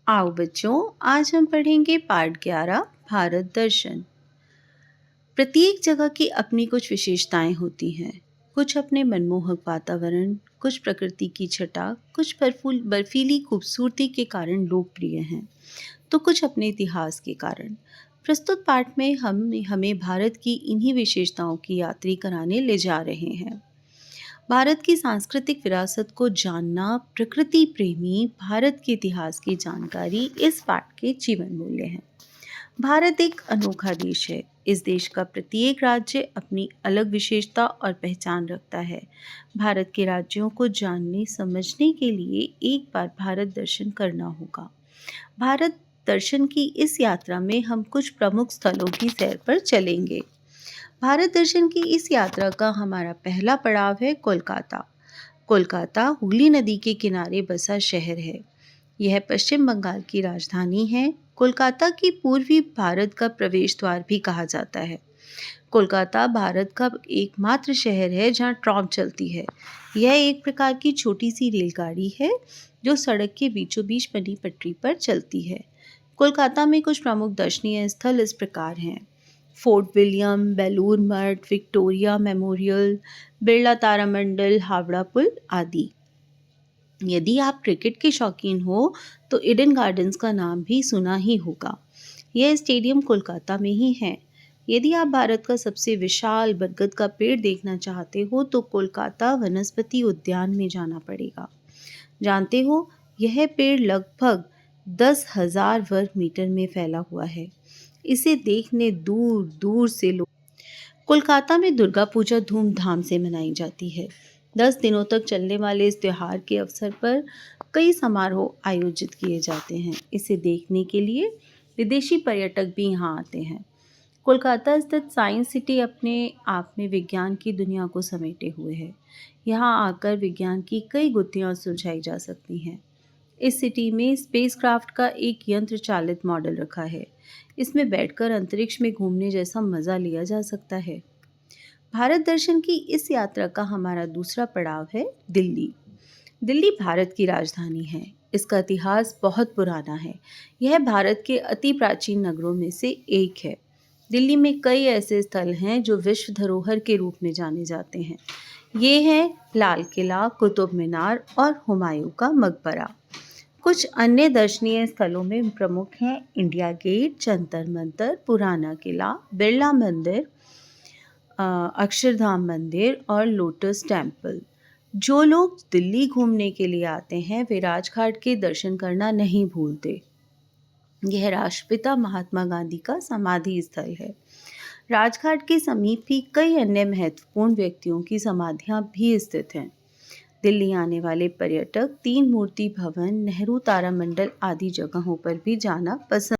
आओ बच्चों, आज हम पढ़ेंगे पाठ 11 भारत दर्शन। प्रत्येक जगह की अपनी कुछ विशेषताएं होती हैं। कुछ अपने मनमोहक वातावरण, कुछ प्रकृति की छटा, कुछ बर्फीली खूबसूरती के कारण लोकप्रिय हैं, तो कुछ अपने इतिहास के कारण। प्रस्तुत पाठ में हम हमें भारत की इन्हीं विशेषताओं की यात्री कराने ले जा रहे हैं। भारत की सांस्कृतिक विरासत को जानना, प्रकृति प्रेमी भारत के इतिहास की जानकारी इस पाठ के जीवन मूल्य हैं। भारत एक अनोखा देश है। इस देश का प्रत्येक राज्य अपनी अलग विशेषता और पहचान रखता है। भारत के राज्यों को जानने समझने के लिए एक बार भारत दर्शन करना होगा। भारत दर्शन की इस यात्रा में हम कुछ प्रमुख स्थलों की सैर पर चलेंगे। भारत दर्शन की इस यात्रा का हमारा पहला पड़ाव है कोलकाता। कोलकाता हुगली नदी के किनारे बसा शहर है। यह पश्चिम बंगाल की राजधानी है। कोलकाता की पूर्वी भारत का प्रवेश द्वार भी कहा जाता है। कोलकाता भारत का एकमात्र शहर है जहां ट्राम चलती है। यह एक प्रकार की छोटी सी रेलगाड़ी है जो सड़क के बीचों बीच बनी पटरी पर चलती है। कोलकाता में कुछ प्रमुख दर्शनीय स्थल इस प्रकार हैं: fort William, Belur Math, Victoria memorial, Birla तारामंडल, हावड़ा पुल आदि। यदि आप क्रिकेट के शौकीन हो तो ईडन गार्डन्स का नाम भी सुना ही होगा। यह स्टेडियम कोलकाता में ही है। यदि आप भारत का सबसे विशाल बरगद का पेड़ देखना चाहते हो तो कोलकाता वनस्पति उद्यान में जाना पड़ेगा। जानते हो, यह पेड़ लगभग 10,000 वर्ग मीटर में फैला हुआ है। इसे देखने दूर दूर से लोग। कोलकाता में दुर्गा पूजा धूमधाम से मनाई जाती है। 10 दिनों तक चलने वाले इस त्योहार के अवसर पर कई समारोह आयोजित किए जाते हैं। इसे देखने के लिए विदेशी पर्यटक भी यहाँ आते हैं। कोलकाता स्थित साइंस सिटी अपने आप में विज्ञान की दुनिया को समेटे हुए है। यहाँ आकर विज्ञान की कई गुत्थियाँ सुलझाई जा सकती हैं। इस सिटी में स्पेसक्राफ्ट का एक यंत्र चालित मॉडल रखा है। इसमें बैठकर अंतरिक्ष में घूमने जैसा मज़ा लिया जा सकता है। भारत दर्शन की इस यात्रा का हमारा दूसरा पड़ाव है दिल्ली। दिल्ली भारत की राजधानी है। इसका इतिहास बहुत पुराना है। यह भारत के अति प्राचीन नगरों में से एक है। दिल्ली में कई ऐसे स्थल हैं जो विश्व धरोहर के रूप में जाने जाते हैं। ये हैं लाल किला, कुतुब मीनार और हुमायूं का मकबरा। कुछ अन्य दर्शनीय स्थलों में प्रमुख हैं इंडिया गेट, जंतर मंतर, पुराना किला, बिरला मंदिर, अक्षरधाम मंदिर और लोटस टेम्पल। जो लोग दिल्ली घूमने के लिए आते हैं वे राजघाट के दर्शन करना नहीं भूलते। यह राष्ट्रपिता महात्मा गांधी का समाधि स्थल है। राजघाट के समीप भी कई अन्य महत्वपूर्ण व्यक्तियों की समाधियां भी स्थित हैं। दिल्ली आने वाले पर्यटक तीन मूर्ति भवन, नेहरू तारामंडल आदि जगहों पर भी जाना पसंद